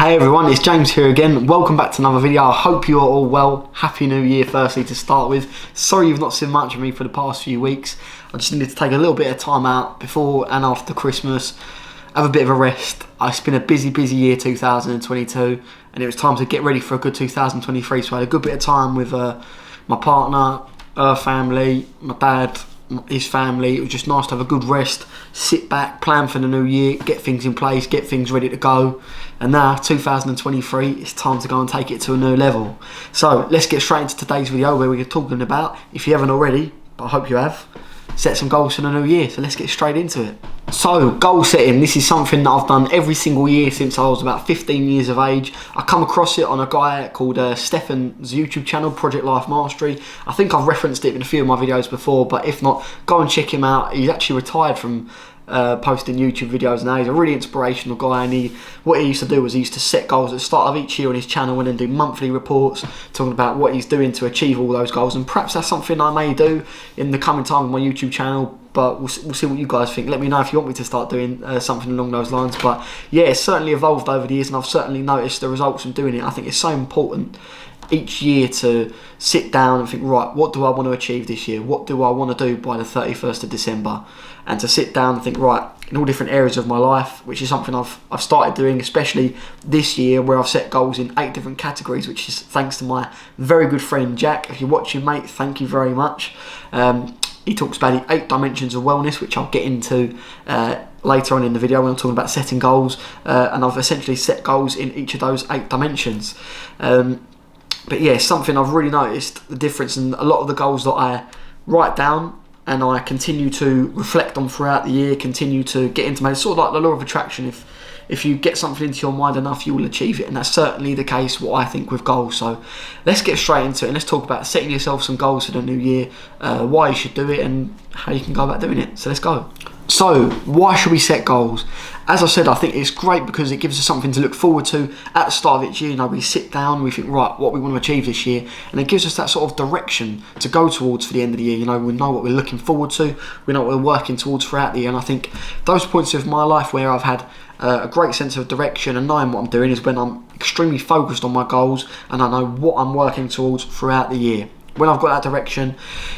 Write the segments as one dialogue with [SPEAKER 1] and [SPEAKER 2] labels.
[SPEAKER 1] Hey everyone, it's James here again. Welcome back to another video. I hope you're all well. Happy New Year firstly to start with. Sorry you've not seen much of me for the past few weeks. I just needed to take a little bit of time out before and after Christmas. Have a bit of a rest. It's been a busy year 2022 and it was time to get ready for a good 2023. So I had a good bit of time with my partner, her family, my dad, his family. It was just nice to have a good rest, sit back, plan for the new year, get things in place, get things ready to go. And now 2023, it's time to go and take it to a new level. So let's get straight into today's video where we're talking about, if you haven't already, but I hope you have, set some goals for the new year. So let's get straight into it. So goal setting, this is something that I've done every single year since I was about 15 years of age. I come across it on a guy called Stefan's YouTube channel, Project Life Mastery. I think I've referenced it in a few of my videos before, but if not, go and check him out. He's actually retired from posting YouTube videos now. He's a really inspirational guy, and what he used to do was he used to set goals at the start of each year on his channel and then do monthly reports talking about what he's doing to achieve all those goals. And perhaps that's something I may do in the coming time on my YouTube channel, but we'll see what you guys think. Let me know if you want me to start doing something along those lines. But yeah, it's certainly evolved over the years and I've certainly noticed the results from doing it. I think it's so important each year to sit down and think, right, what do I want to achieve this year? What do I want to do by the 31st of December? And to sit down and think, right, in all different areas of my life, which is something I've started doing, especially this year, where I've set goals in 8 different categories, which is thanks to my very good friend Jack. If you're watching, mate, thank you very much. He talks about the 8 dimensions of wellness, which I'll get into later on in the video when I'm talking about setting goals. And I've essentially set goals in each of those 8 dimensions. But yeah, something I've really noticed the difference in a lot of the goals that I write down and I continue to reflect on throughout the year, continue to get into my, sort of like the law of attraction. If you get something into your mind enough, you will achieve it, and that's certainly the case, what I think, with goals. So let's get straight into it and let's talk about setting yourself some goals for the new year, why you should do it and how you can go about doing it. So let's go. So why should we set goals? As I said, I think it's great because it gives us something to look forward to at the start of each year. You know, we sit down, we think, right, what we want to achieve this year, and it gives us that sort of direction to go towards for the end of the year. You know, we know what we're looking forward to, we know what we're working towards throughout the year, and I think those points of my life where I've had a great sense of direction and knowing what I'm doing is when I'm extremely focused on my goals and I know what I'm working towards throughout the year. When I've got that direction,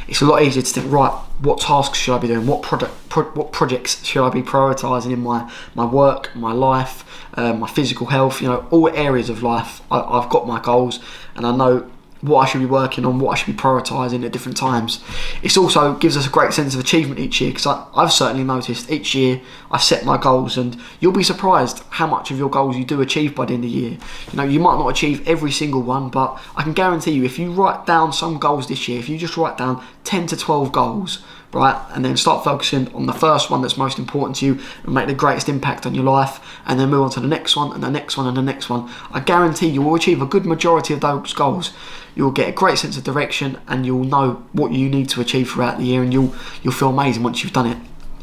[SPEAKER 1] it's a lot easier to think, right, what tasks should I be doing? What projects should I be prioritising in my work, my life, my physical health? You know, all areas of life, I've got my goals and I know what I should be working on, what I should be prioritising at different times. It also gives us a great sense of achievement each year, because I've certainly noticed each year I set my goals and you'll be surprised how much of your goals you do achieve by the end of the year. You know, you might not achieve every single one, but I can guarantee you if you write down some goals this year, if you just write down 10 to 12 goals, right, and then start focusing on the first one that's most important to you and make the greatest impact on your life, and then move on to the next one and the next one and the next one, I guarantee you will achieve a good majority of those goals. You'll get a great sense of direction and you'll know what you need to achieve throughout the year, and you'll feel amazing once you've done it.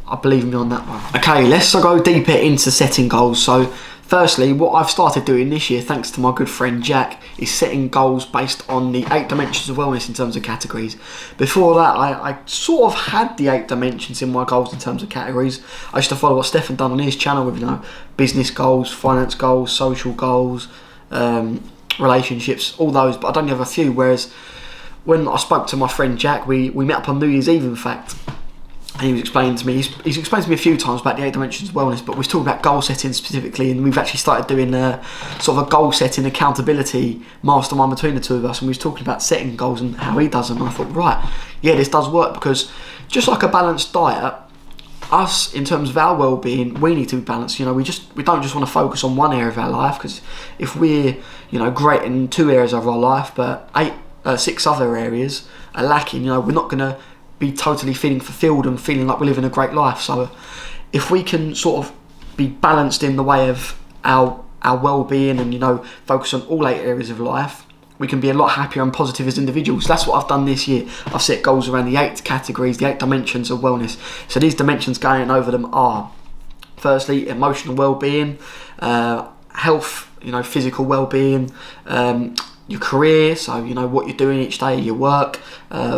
[SPEAKER 1] I believe me on that one. Okay, let's go deeper into setting goals. So firstly, what I've started doing this year, thanks to my good friend Jack, is setting goals based on the 8 dimensions of wellness in terms of categories. Before that, I sort of had the 8 dimensions in my goals in terms of categories. I used to follow what Stefan done on his channel with, you know, business goals, finance goals, social goals, relationships, all those, but I'd only have a few. Whereas when I spoke to my friend Jack, we met up on New Year's Eve, in fact, and he was explaining to me, he's explained to me a few times about the 8 dimensions of wellness, but we was talking about goal setting specifically, and we've actually started doing sort of a goal setting accountability mastermind between the two of us, and we was talking about setting goals and how he does them, and I thought, right, yeah, this does work, because just like a balanced diet, us, in terms of our well-being, we need to be balanced. You know, we don't just want to focus on one area of our life, because if we're, you know, great in 2 areas of our life but 6 other areas are lacking, you know, we're not going to be totally feeling fulfilled and feeling like we're living a great life. So if we can sort of be balanced in the way of our well-being and, you know, focus on all 8 areas of life, we can be a lot happier and positive as individuals. That's what I've done this year. I've set goals around the 8 categories, the 8 dimensions of wellness. So these dimensions, going over them, are firstly emotional well-being, health, you know, physical well-being, your career, so you know what you're doing each day, your work,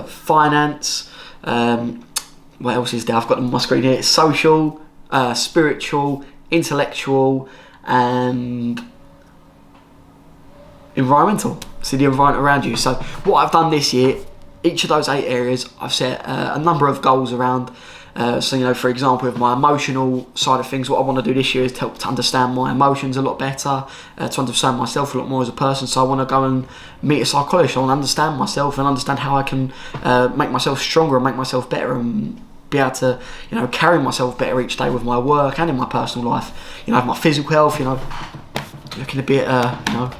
[SPEAKER 1] finance, what else is there? I've got them on my screen here. It's social, spiritual, intellectual, and environmental. So the environment around you. So what I've done this year, each of those 8 areas, I've set a number of goals around. So, you know, for example, with my emotional side of things, what I want to do this year is to help to understand my emotions a lot better, to understand myself a lot more as a person. So I want to go and meet a psychologist. I want to understand myself and understand how I can make myself stronger and make myself better and be able to, you know, carry myself better each day with my work and in my personal life. You know, have my physical health, you know, looking a bit, you know,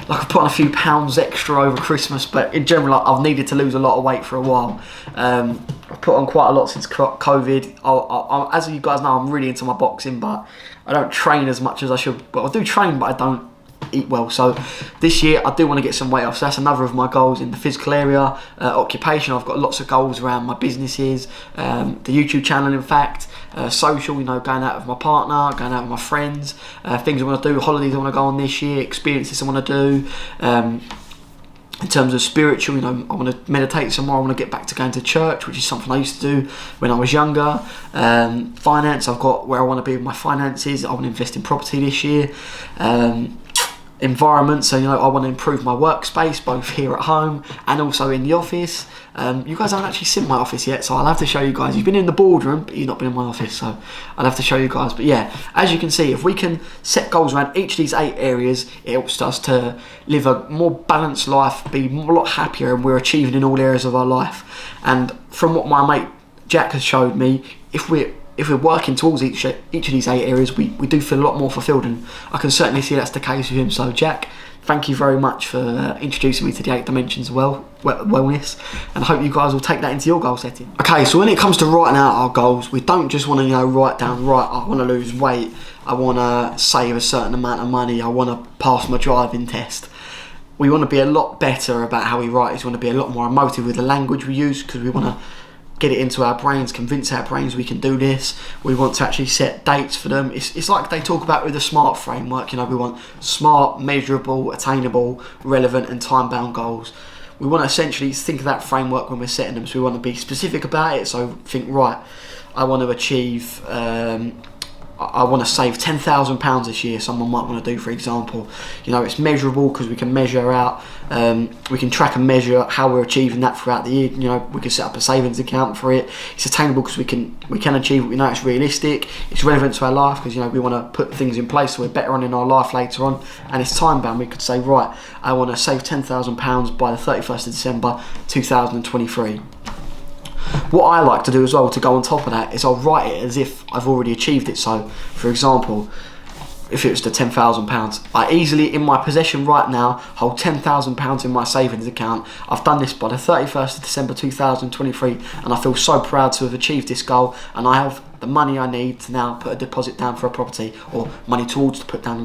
[SPEAKER 1] like I've put on a few pounds extra over Christmas, but in general, I've needed to lose a lot of weight for a while. I've put on quite a lot since COVID. As you guys know, I'm really into my boxing, but I don't train as much as I should. But I do train, but I don't eat well. So this year, I do want to get some weight off. So that's another of my goals in the physical area. Occupation, I've got lots of goals around my businesses, the YouTube channel, in fact. Social, you know, going out with my partner, going out with my friends, things I want to do, holidays I want to go on this year, experiences I want to do. In terms of spiritual, you know, I want to meditate some more. I want to get back to going to church, which is something I used to do when I was younger. Finance, I've got where I want to be with my finances. I want to invest in property this year. Environment, so, you know, I want to improve my workspace both here at home and also in the office. You guys haven't actually seen my office yet, so I'll have to show you guys. You've been in the boardroom, but you've not been in my office, so I'll have to show you guys. But yeah, as you can see, if we can set goals around each of these 8 areas, it helps us to live a more balanced life, be a lot happier, and we're achieving in all areas of our life. And from what my mate Jack has showed me, if we're working towards each of these 8 areas, we do feel a lot more fulfilled, and I can certainly see that's the case with him. So Jack, thank you very much for introducing me to the 8 dimensions of wellness, and I hope you guys will take that into your goal setting. Okay, so when it comes to writing out our goals, we don't just want to, you know, write down, right, I want to lose weight, I want to save a certain amount of money, I want to pass my driving test. We want to be a lot better about how we write. We want to be a lot more emotive with the language we use, because we want to get it into our brains, convince our brains we can do this. We want to actually set dates for them. It's like they talk about with the SMART framework. You know, we want smart, measurable, attainable, relevant and time-bound goals. We want to essentially think of that framework when we're setting them. So we want to be specific about it. So think, right, I want to achieve, I want to save £10,000 this year. Someone might want to do, for example. You know, it's measurable because we can measure out, we can track and measure how we're achieving that throughout the year. You know, we can set up a savings account for it. It's attainable because we can achieve it. We know it's realistic. It's relevant to our life because, you know, we want to put things in place so we're better on in our life later on. And it's time bound. We could say, right, I want to save £10,000 by the 31st of December 2023. What I like to do as well, to go on top of that, is I'll write it as if I've already achieved it. So, for example, if it was to £10,000, I easily, in my possession right now, hold £10,000 in my savings account. I've done this by the 31st of December 2023, and I feel so proud to have achieved this goal, and I have the money I need to now put a deposit down for a property, or money towards to put down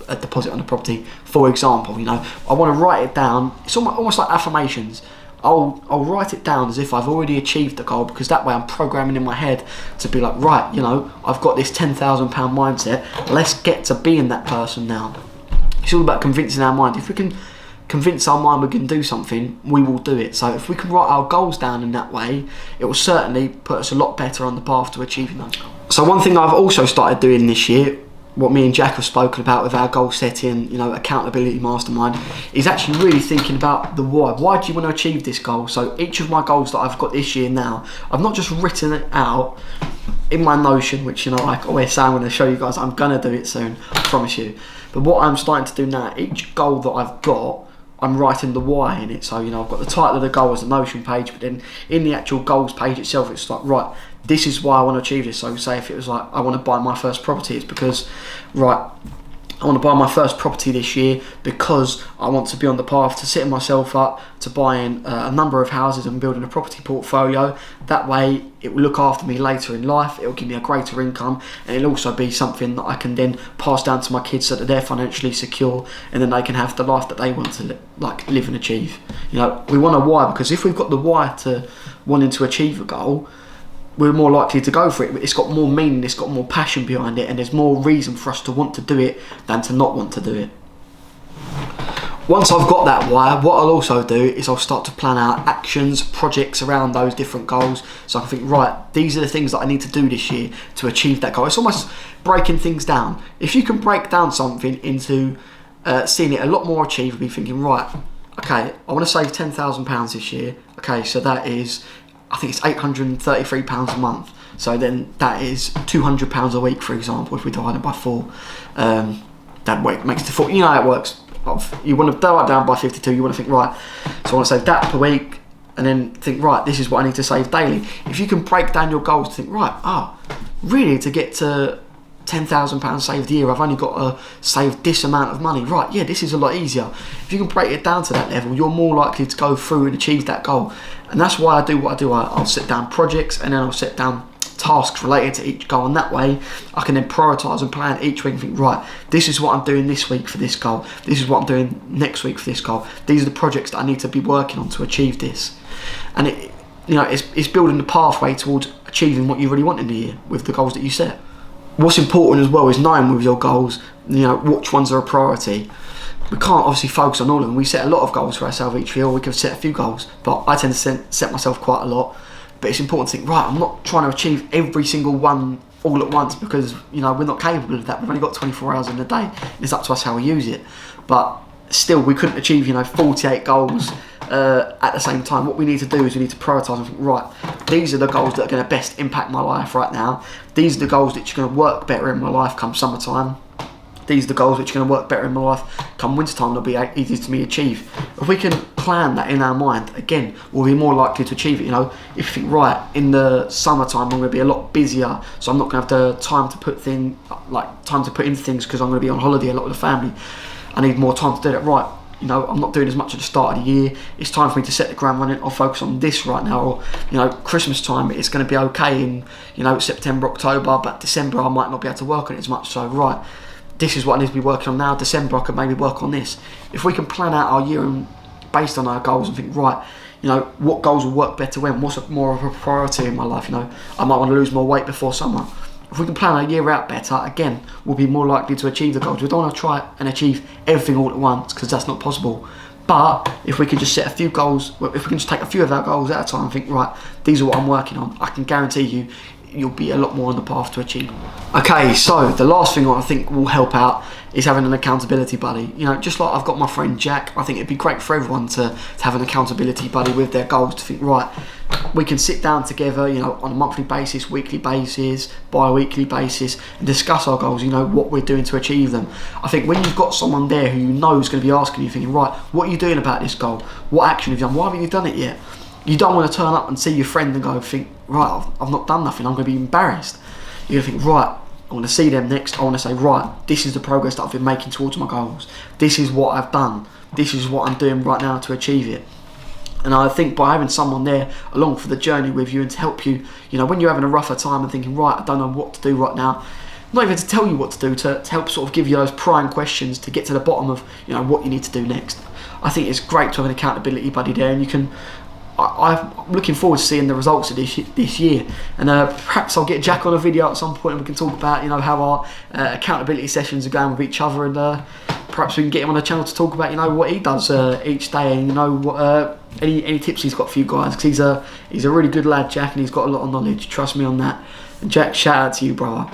[SPEAKER 1] a deposit on a property, for example. You know, I want to write it down. It's almost like affirmations. I'll write it down as if I've already achieved the goal, because that way I'm programming in my head to be like, right, you know, I've got this £10,000 mindset, let's get to being that person now. It's all about convincing our mind. If we can convince our mind we can do something, we will do it. So if we can write our goals down in that way, it will certainly put us a lot better on the path to achieving those goals. So one thing I've also started doing this year, what me and Jack have spoken about with our goal setting, you know, accountability mastermind, is actually really thinking about the why. Why do you want to achieve this goal? So each of my goals that I've got this year now, I've not just written it out in my Notion, which, you know, like I always say, I'm going to show you guys, I'm going to do it soon, I promise you. But what I'm starting to do now, each goal that I've got, I'm writing the why in it. So, you know, I've got the title of the goal as the Notion page, but then in the actual goals page itself, it's like, right, this is why I want to achieve this. So say if it was like, I want to buy my first property, it's because, right, I want to buy my first property this year because I want to be on the path to setting myself up to buying a number of houses and building a property portfolio. That way it will look after me later in life, it will give me a greater income, and it'll also be something that I can then pass down to my kids so that they're financially secure, and then they can have the life that they want to live and achieve. You know, we want a why, because if we've got the why to wanting to achieve a goal, we're more likely to go for it. It's got more meaning, it's got more passion behind it, and there's more reason for us to want to do it than to not want to do it. Once I've got that why, what I'll also do is I'll start to plan out actions, projects around those different goals. So I can think, right, these are the things that I need to do this year to achieve that goal. It's almost breaking things down. If you can break down something into seeing it a lot more achievably, thinking, right, okay, I want to save £10,000 this year. Okay, so that is, I think it's £833 a month. So then that is £200 a week, for example, if we divide it by 4. That way it makes it 4. You know how it works. You want to divide it down by 52. You want to think, right, so I want to save that per week, and then think, right, this is what I need to save daily. If you can break down your goals, think, right, really, to get to £10,000 saved a year, I've only got to save this amount of money. Right, yeah, this is a lot easier. If you can break it down to that level, you're more likely to go through and achieve that goal. And that's why I do what I do. I'll set down projects, and then I'll set down tasks related to each goal, and that way I can then prioritise and plan each week and think, right, this is what I'm doing this week for this goal, this is what I'm doing next week for this goal, these are the projects that I need to be working on to achieve this. And it's building the pathway towards achieving what you really want in the year with the goals that you set. What's important as well is knowing with your goals, which ones are a priority. We can't obviously focus on all of them. We set a lot of goals for ourselves each year, or we can set a few goals, but I tend to set myself quite a lot. But it's important to think, right, I'm not trying to achieve every single one all at once, because we're not capable of that. We've only got 24 hours in a day. It's up to us how we use it. But still, we couldn't achieve 48 goals at the same time. What we need to do is we need to prioritise and think, right, these are the goals that are going to best impact my life right now. These are the goals that are going to work better in my life come summertime. These are the goals which are going to work better in my life come wintertime. They'll be easier to me achieve. If we can plan that in our mind, again, we'll be more likely to achieve it. If you think, right, in the summertime I'm going to be a lot busier, so I'm not going to have the time to put in things because I'm going to be on holiday a lot with the family. I need more time to do that. Right, I'm not doing as much at the start of the year. It's time for me to set the ground running. I'll focus on this right now. Or Christmas time, it's going to be okay in September, October, but December I might not be able to work on it as much. So right, this is what I need to be working on now. December I could maybe work on this. If we can plan out our year and based on our goals and think, right, what goals will work better when? What's more of a priority in my life? I might want to lose more weight before summer. If we can plan our year out better, again, we'll be more likely to achieve the goals. We don't want to try and achieve everything all at once, because that's not possible. But if we can just set a few goals, if we can just take a few of our goals at a time and think, right, these are what I'm working on, I can guarantee you'll be a lot more on the path to achieve. Okay, so the last thing I think will help out is having an accountability buddy. Just like I've got my friend Jack, I think it'd be great for everyone to have an accountability buddy with their goals, to think, right, we can sit down together, on a monthly basis, weekly basis, bi-weekly basis, and discuss our goals, what we're doing to achieve them. I think when you've got someone there who is going to be asking you, thinking, right, what are you doing about this goal? What action have you done? Why haven't you done it yet? You don't want to turn up and see your friend and go, think, right, I've not done nothing, I'm going to be embarrassed. You're going to think, right, I want to see them next. I want to say, right, this is the progress that I've been making towards my goals. This is what I've done. This is what I'm doing right now to achieve it. And I think by having someone there along for the journey with you and to help you, when you're having a rougher time and thinking, right, I don't know what to do right now, not even to tell you what to do, to help sort of give you those prying questions to get to the bottom of, what you need to do next. I think it's great to have an accountability buddy there, and you can. I'm looking forward to seeing the results of this year, and perhaps I'll get Jack on a video at some point and we can talk about how our accountability sessions are going with each other, and perhaps we can get him on the channel to talk about what he does each day, and what any tips he's got for you guys, because he's a really good lad, Jack, and he's got a lot of knowledge. Trust me on that. And Jack, shout out to you, brother.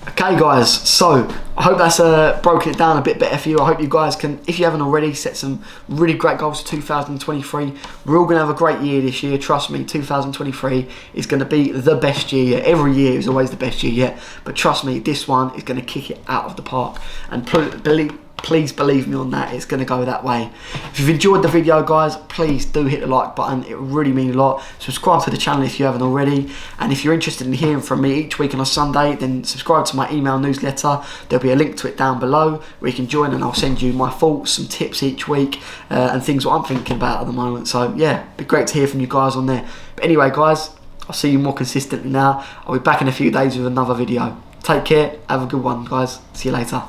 [SPEAKER 1] Okay guys, so I hope that's broken it down a bit better for you. I hope you guys can, if you haven't already, set some really great goals for 2023. We're all going to have a great year this year. Trust me, 2023 is going to be the best year. Every year is always the best year yet, but trust me, this one is going to kick it out of the park. And please believe me on that, it's going to go that way. If you've enjoyed the video guys, please do hit the like button, it would really mean a lot. Subscribe to the channel if you haven't already, and if you're interested in hearing from me each week on a Sunday, then subscribe to my email newsletter. There'll be a link to it down below where you can join, and I'll send you my thoughts, some tips each week, and things what I'm thinking about at the moment. So yeah, it'd be great to hear from you guys on there. But anyway guys, I'll see you more consistently now. I'll be back in a few days with another video. Take care, have a good one guys, see you later.